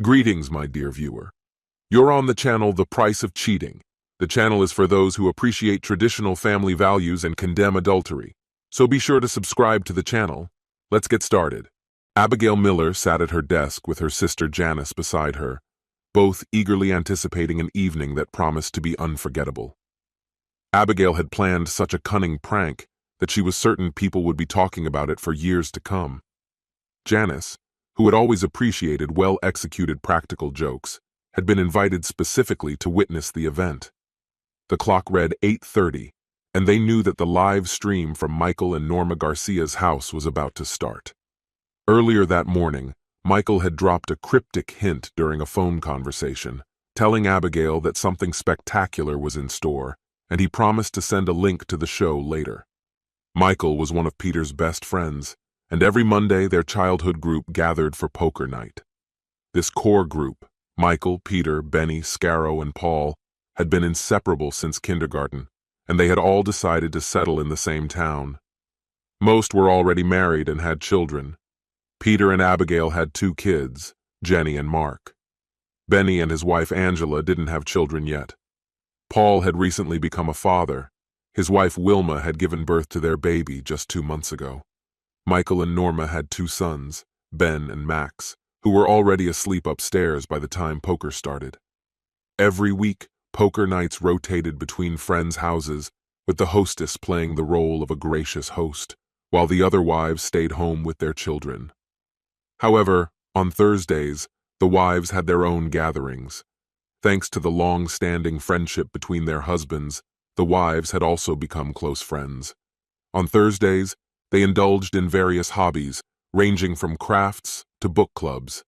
Greetings, my dear viewer. You're on the channel The Price of Cheating. The channel is for those who appreciate traditional family values and condemn adultery. So be sure to subscribe to the channel. Let's get started. Abigail Miller sat at her desk with her sister Janice beside her, both eagerly anticipating an evening that promised to be unforgettable. Abigail had planned such a cunning prank that she was certain people would be talking about it for years to come. Janice, who had always appreciated well-executed practical jokes, had been invited specifically to witness the event. The clock read 8:30, and they knew that the live stream from Michael and Norma Garcia's house was about to start. Earlier that morning, Michael had dropped a cryptic hint during a phone conversation, telling Abigail that something spectacular was in store, and he promised to send a link to the show later. Michael was one of Peter's best friends, and every Monday their childhood group gathered for poker night. This core group, Michael, Peter, Benny, Scarrow, and Paul, had been inseparable since kindergarten, and they had all decided to settle in the same town. Most were already married and had children. Peter and Abigail had 2 kids, Jenny and Mark. Benny and his wife Angela didn't have children yet. Paul had recently become a father. His wife Wilma had given birth to their baby just 2 months ago. Michael and Norma had 2 sons, Ben and Max, who were already asleep upstairs by the time poker started. Every week, poker nights rotated between friends' houses, with the hostess playing the role of a gracious host, while the other wives stayed home with their children. However, on Thursdays, the wives had their own gatherings. Thanks to the long-standing friendship between their husbands, the wives had also become close friends. On Thursdays, they indulged in various hobbies, ranging from crafts to book clubs.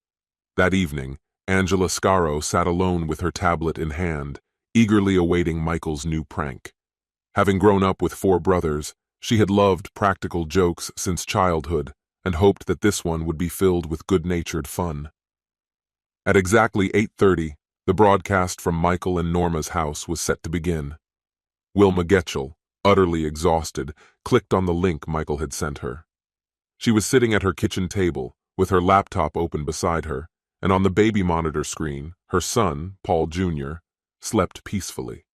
That evening, Angela Scarrow sat alone with her tablet in hand, eagerly awaiting Michael's new prank. Having grown up with 4 brothers, she had loved practical jokes since childhood and hoped that this one would be filled with good-natured fun. At exactly 8:30, the broadcast from Michael and Norma's house was set to begin. Wilma Getchell, utterly exhausted, clicked on the link Michael had sent her. She was sitting at her kitchen table, with her laptop open beside her, and on the baby monitor screen, her son, Paul Jr., slept peacefully.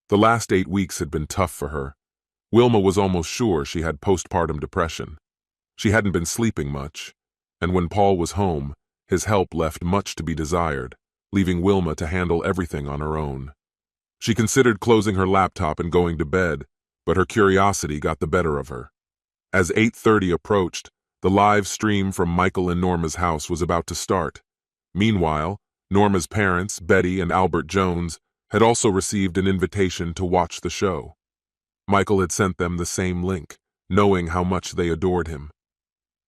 The last 8 weeks had been tough for her. Wilma was almost sure she had postpartum depression. She hadn't been sleeping much, and when Paul was home, his help left much to be desired, leaving Wilma to handle everything on her own. She considered closing her laptop and going to bed, but her curiosity got the better of her. As 8:30 approached, the live stream from Michael and Norma's house was about to start. Meanwhile, Norma's parents, Betty and Albert Jones, had also received an invitation to watch the show. Michael had sent them the same link, knowing how much they adored him.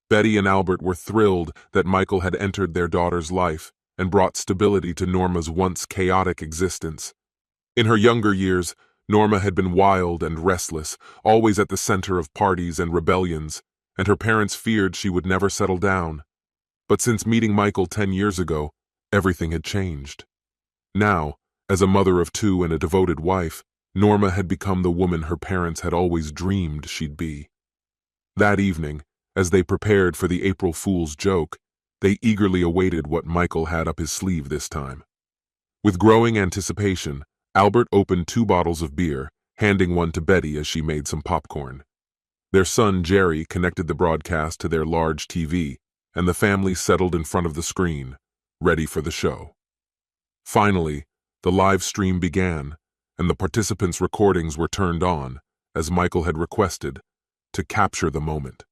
Betty and Albert were thrilled that Michael had entered their daughter's life and brought stability to Norma's once chaotic existence. In her younger years, Norma had been wild and restless, always at the center of parties and rebellions, and her parents feared she would never settle down. But since meeting Michael 10 years ago, everything had changed. Now, as a mother of 2 and a devoted wife, Norma had become the woman her parents had always dreamed she'd be. That evening, as they prepared for the April Fool's joke, they eagerly awaited what Michael had up his sleeve this time. With growing anticipation, Albert opened 2 bottles of beer, handing one to Betty as she made some popcorn. Their son Jerry connected the broadcast to their large TV, and the family settled in front of the screen, ready for the show. Finally, the live stream began, and the participants' recordings were turned on, as Michael had requested, to capture the moment.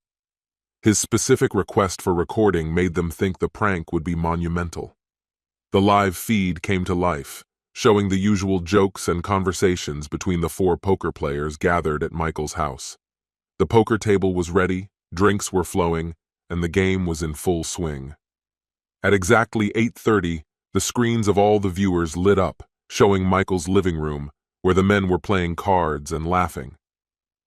His specific request for recording made them think the prank would be monumental. The live feed came to life, showing the usual jokes and conversations between the 4 poker players gathered at Michael's house. The poker table was ready, drinks were flowing, and the game was in full swing. At exactly 8:30, the screens of all the viewers lit up, showing Michael's living room, where the men were playing cards and laughing.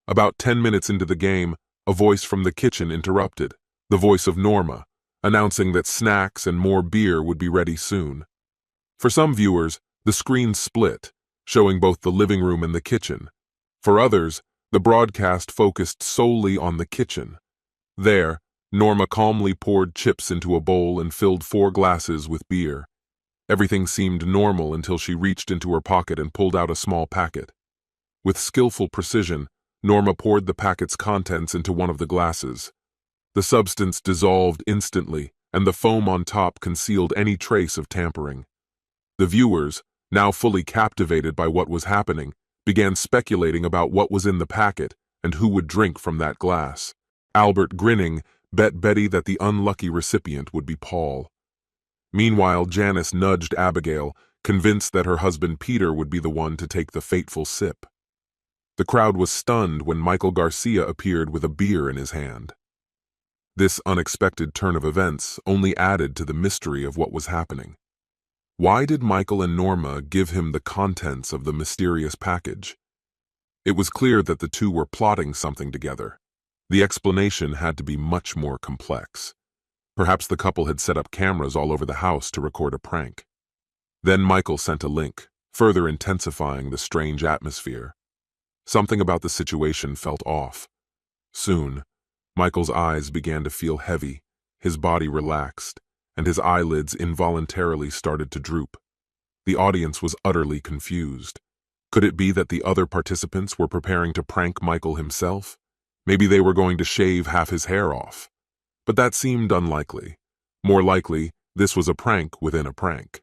About 10 minutes into the game, a voice from the kitchen interrupted, the voice of Norma, announcing that snacks and more beer would be ready soon. For some viewers, the screen split, showing both the living room and the kitchen. For others, the broadcast focused solely on the kitchen. There, Norma calmly poured chips into a bowl and filled 4 glasses with beer. Everything seemed normal until she reached into her pocket and pulled out a small packet. With skillful precision, Norma poured the packet's contents into one of the glasses. The substance dissolved instantly, and the foam on top concealed any trace of tampering. The viewers, now fully captivated by what was happening, began speculating about what was in the packet and who would drink from that glass. Albert, grinning, bet Betty that the unlucky recipient would be Paul. Meanwhile, Janice nudged Abigail, convinced that her husband Peter would be the one to take the fateful sip. The crowd was stunned when Michael Garcia appeared with a beer in his hand. This unexpected turn of events only added to the mystery of what was happening. Why did Michael and Norma give him the contents of the mysterious package? It was clear that the two were plotting something together. The explanation had to be much more complex. Perhaps the couple had set up cameras all over the house to record a prank. Then Michael sent a link, further intensifying the strange atmosphere. Something about the situation felt off. Soon, Michael's eyes began to feel heavy, his body relaxed, and his eyelids involuntarily started to droop. The audience was utterly confused. Could it be that the other participants were preparing to prank Michael himself? Maybe they were going to shave half his hair off. But that seemed unlikely. More likely, this was a prank within a prank.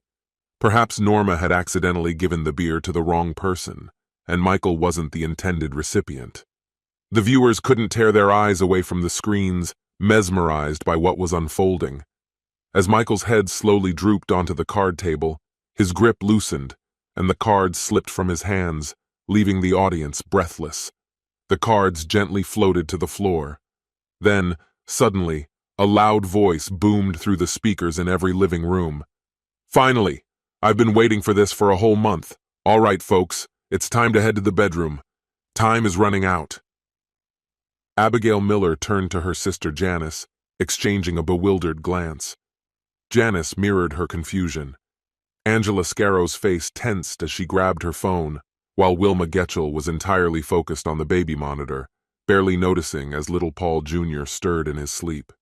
Perhaps Norma had accidentally given the beer to the wrong person, and Michael wasn't the intended recipient. The viewers couldn't tear their eyes away from the screens, mesmerized by what was unfolding. As Michael's head slowly drooped onto the card table, his grip loosened, and the cards slipped from his hands, leaving the audience breathless. The cards gently floated to the floor. Then, suddenly, a loud voice boomed through the speakers in every living room. "Finally! I've been waiting for this for a whole month. All right, folks, it's time to head to the bedroom. Time is running out." Abigail Miller turned to her sister Janice, exchanging a bewildered glance. Janice mirrored her confusion. Angela Scarrow's face tensed as she grabbed her phone, while Wilma Getchell was entirely focused on the baby monitor, barely noticing as little Paul Jr. stirred in his sleep.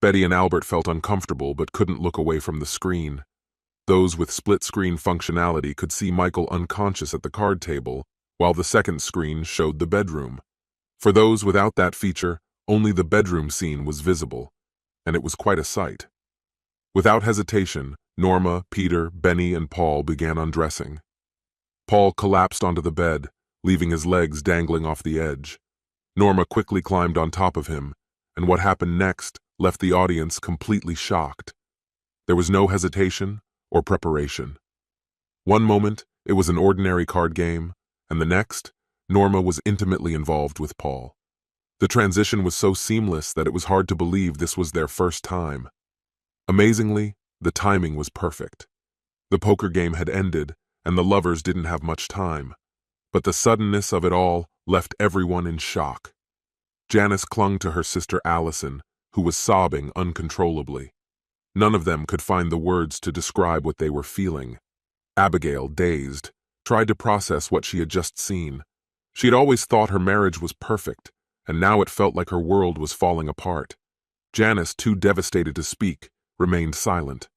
Betty and Albert felt uncomfortable but couldn't look away from the screen. Those with split-screen functionality could see Michael unconscious at the card table, while the second screen showed the bedroom. For those without that feature, only the bedroom scene was visible, and it was quite a sight. Without hesitation, Norma, Peter, Benny, and Paul began undressing. Paul collapsed onto the bed, leaving his legs dangling off the edge. Norma quickly climbed on top of him, and what happened next left the audience completely shocked. There was no hesitation or preparation. One moment, it was an ordinary card game, and the next, Norma was intimately involved with Paul. The transition was so seamless that it was hard to believe this was their first time. Amazingly, the timing was perfect. The poker game had ended, and the lovers didn't have much time. But the suddenness of it all left everyone in shock. Janice clung to her sister Allison, who was sobbing uncontrollably. None of them could find the words to describe what they were feeling. Abigail, dazed, tried to process what she had just seen. She had always thought her marriage was perfect, and now it felt like her world was falling apart. Janice, too devastated to speak, remained silent.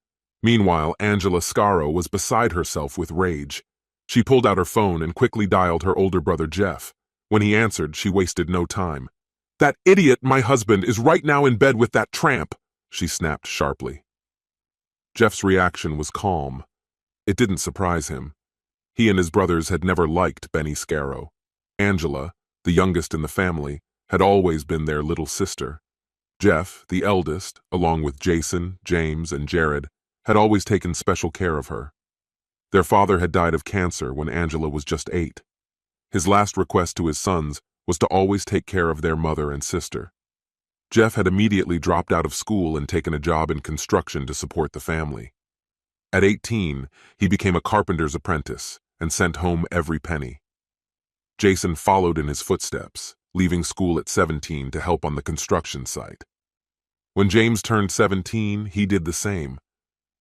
Meanwhile, Angela Scarrow was beside herself with rage. She pulled out her phone and quickly dialed her older brother Jeff. When he answered, she wasted no time. "That idiot, my husband, is right now in bed with that tramp," she snapped sharply. Jeff's reaction was calm. It didn't surprise him. He and his brothers had never liked Benny Scarrow. Angela, the youngest in the family, had always been their little sister. Jeff, the eldest, along with Jason, James, and Jared, had always taken special care of her. Their father had died of cancer when Angela was just 8. His last request to his sons was to always take care of their mother and sister. Jeff had immediately dropped out of school and taken a job in construction to support the family. At 18, he became a carpenter's apprentice and sent home every penny. Jason followed in his footsteps, leaving school at 17 to help on the construction site. When James turned 17, he did the same.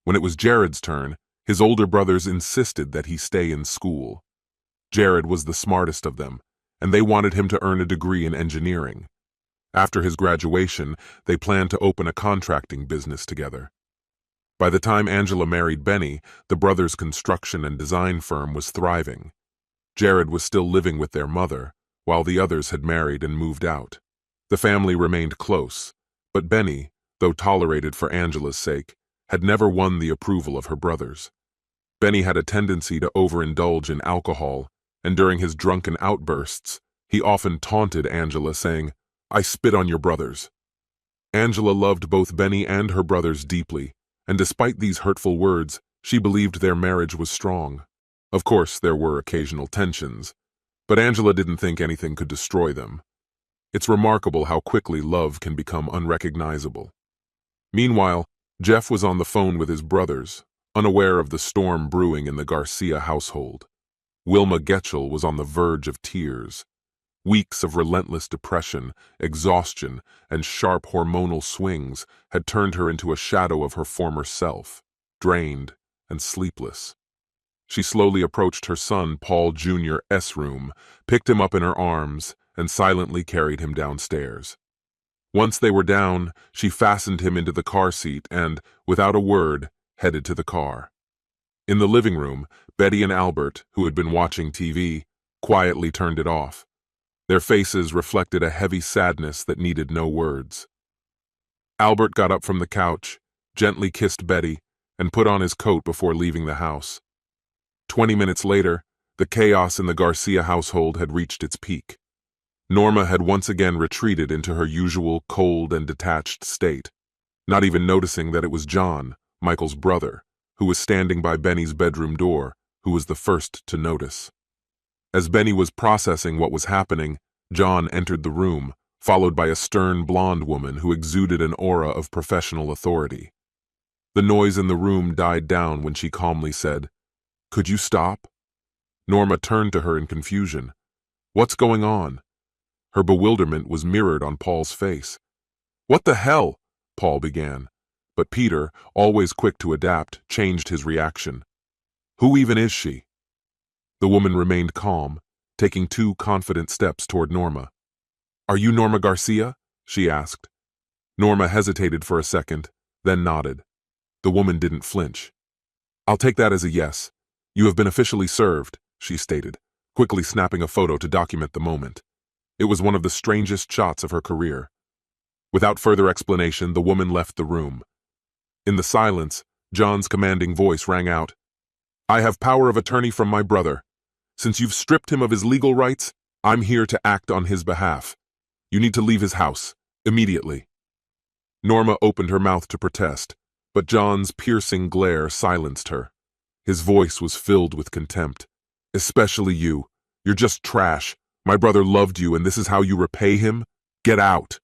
When it was Jared's turn, his older brothers insisted that he stay in school. Jared was the smartest of them, and they wanted him to earn a degree in engineering. After his graduation, they planned to open a contracting business together. By the time Angela married Benny, the brothers' construction and design firm was thriving. Jared was still living with their mother, while the others had married and moved out. The family remained close, but Benny, though tolerated for Angela's sake, had never won the approval of her brothers. Benny had a tendency to overindulge in alcohol, and during his drunken outbursts, he often taunted Angela, saying, "I spit on your brothers." Angela loved both Benny and her brothers deeply, and despite these hurtful words, she believed their marriage was strong. Of course, there were occasional tensions, but Angela didn't think anything could destroy them. It's remarkable how quickly love can become unrecognizable. Meanwhile, Jeff was on the phone with his brothers, unaware of the storm brewing in the Garcia household. Wilma Getchell was on the verge of tears. Weeks of relentless depression, exhaustion, and sharp hormonal swings had turned her into a shadow of her former self, drained and sleepless. She slowly approached her son Paul Jr.'s room, picked him up in her arms, and silently carried him downstairs. Once they were down, she fastened him into the car seat and, without a word, headed to the car. In the living room, Betty and Albert, who had been watching TV, quietly turned it off. Their faces reflected a heavy sadness that needed no words. Albert got up from the couch, gently kissed Betty, and put on his coat before leaving the house. 20 minutes later, the chaos in the Garcia household had reached its peak. Norma had once again retreated into her usual cold and detached state, not even noticing that it was John, Michael's brother, who was standing by Benny's bedroom door, who was the first to notice. As Benny was processing what was happening, John entered the room, followed by a stern blonde woman who exuded an aura of professional authority. The noise in the room died down when she calmly said, "Could you stop?" Norma turned to her in confusion. "What's going on?" Her bewilderment was mirrored on Paul's face. "What the hell?" Paul began, but Peter, always quick to adapt, changed his reaction. "Who even is she?" The woman remained calm, taking 2 confident steps toward Norma. "Are you Norma Garcia?" she asked. Norma hesitated for a second, then nodded. The woman didn't flinch. "I'll take that as a yes. You have been officially served," she stated, quickly snapping a photo to document the moment. It was one of the strangest shots of her career. Without further explanation, the woman left the room. In the silence, John's commanding voice rang out, "I have power of attorney from my brother. Since you've stripped him of his legal rights, I'm here to act on his behalf. You need to leave his house, immediately." Norma opened her mouth to protest, but John's piercing glare silenced her. His voice was filled with contempt. "Especially you. You're just trash. My brother loved you, and this is how you repay him? Get out."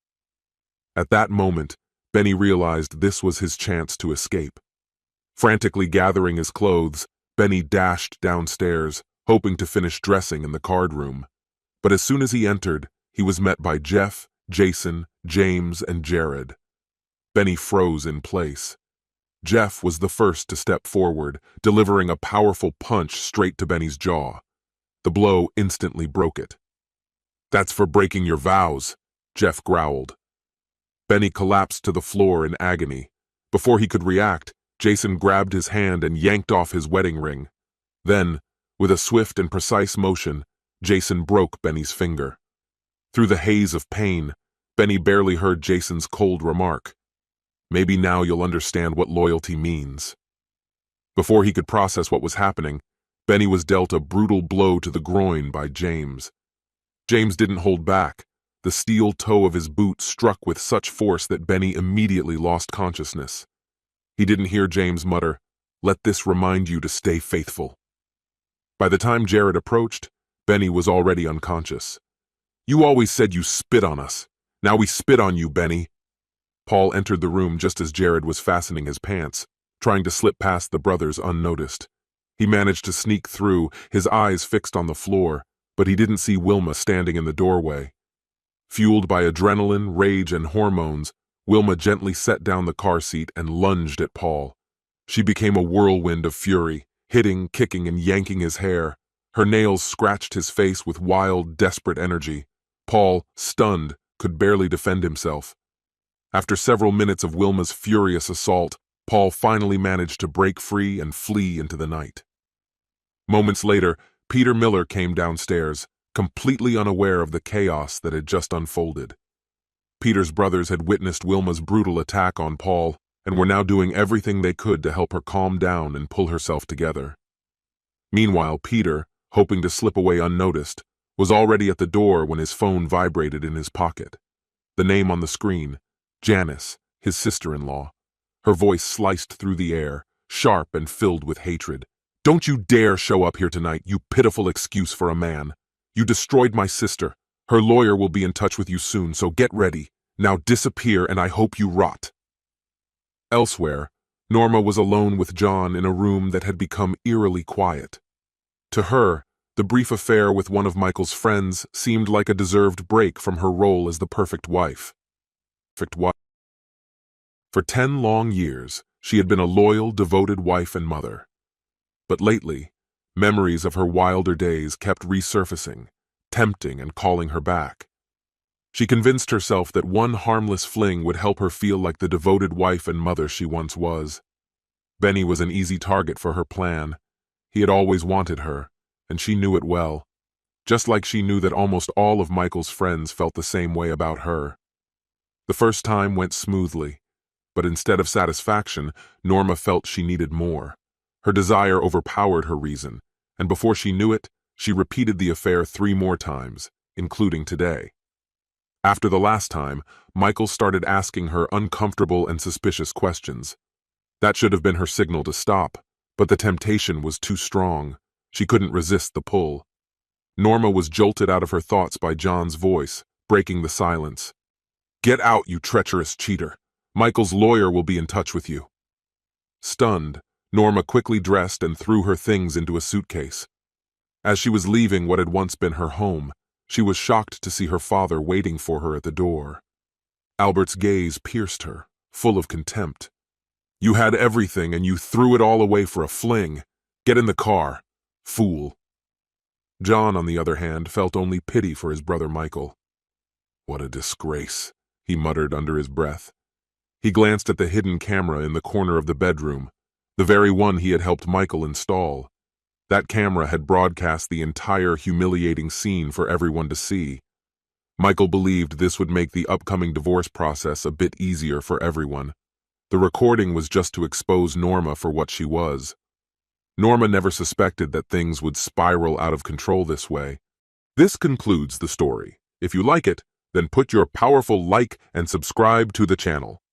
At that moment, Benny realized this was his chance to escape. Frantically gathering his clothes, Benny dashed downstairs, hoping to finish dressing in the card room. But as soon as he entered, he was met by Jeff, Jason, James, and Jared. Benny froze in place. Jeff was the first to step forward, delivering a powerful punch straight to Benny's jaw. The blow instantly broke it. "That's for breaking your vows," Jeff growled. Benny collapsed to the floor in agony. Before he could react, Jason grabbed his hand and yanked off his wedding ring. Then, with a swift and precise motion, Jason broke Benny's finger. Through the haze of pain, Benny barely heard Jason's cold remark, "Maybe now you'll understand what loyalty means." Before he could process what was happening, Benny was dealt a brutal blow to the groin by James. James didn't hold back. The steel toe of his boot struck with such force that Benny immediately lost consciousness. He didn't hear James mutter, "Let this remind you to stay faithful." By the time Jared approached, Benny was already unconscious. "You always said you spit on us. Now we spit on you, Benny." Paul entered the room just as Jared was fastening his pants, trying to slip past the brothers unnoticed. He managed to sneak through, his eyes fixed on the floor, but he didn't see Wilma standing in the doorway. Fueled by adrenaline, rage, and hormones, Wilma gently set down the car seat and lunged at Paul. She became a whirlwind of fury, hitting, kicking, and yanking his hair. Her nails scratched his face with wild, desperate energy. Paul, stunned, could barely defend himself. After several minutes of Wilma's furious assault, Paul finally managed to break free and flee into the night. Moments later, Peter Miller came downstairs, completely unaware of the chaos that had just unfolded. Peter's brothers had witnessed Wilma's brutal attack on Paul and were now doing everything they could to help her calm down and pull herself together. Meanwhile, Peter, hoping to slip away unnoticed, was already at the door when his phone vibrated in his pocket. The name on the screen, Janice, his sister-in-law. Her voice sliced through the air, sharp and filled with hatred. "Don't you dare show up here tonight, you pitiful excuse for a man. You destroyed my sister. Her lawyer will be in touch with you soon, so get ready. Now disappear and I hope you rot." Elsewhere, Norma was alone with John in a room that had become eerily quiet. To her, the brief affair with one of Michael's friends seemed like a deserved break from her role as the perfect wife. For 10 long years, she had been a loyal, devoted wife and mother. But lately, memories of her wilder days kept resurfacing, tempting and calling her back. She convinced herself that one harmless fling would help her feel like the devoted wife and mother she once was. Benny was an easy target for her plan. He had always wanted her, and she knew it well, just like she knew that almost all of Michael's friends felt the same way about her. The first time went smoothly, but instead of satisfaction, Norma felt she needed more. Her desire overpowered her reason, and before she knew it, she repeated the affair 3 more times, including today. After the last time, Michael started asking her uncomfortable and suspicious questions. That should have been her signal to stop, but the temptation was too strong. She couldn't resist the pull. Norma was jolted out of her thoughts by John's voice, breaking the silence. "Get out, you treacherous cheater. Michael's lawyer will be in touch with you." Stunned, Norma quickly dressed and threw her things into a suitcase. As she was leaving what had once been her home, she was shocked to see her father waiting for her at the door. Albert's gaze pierced her, full of contempt. "You had everything and you threw it all away for a fling. Get in the car, fool." John, on the other hand, felt only pity for his brother Michael. "What a disgrace," he muttered under his breath. He glanced at the hidden camera in the corner of the bedroom, the very one he had helped Michael install. That camera had broadcast the entire humiliating scene for everyone to see. Michael believed this would make the upcoming divorce process a bit easier for everyone. The recording was just to expose Norma for what she was. Norma never suspected that things would spiral out of control this way. This concludes the story. If you like it, then put your powerful like and subscribe to the channel.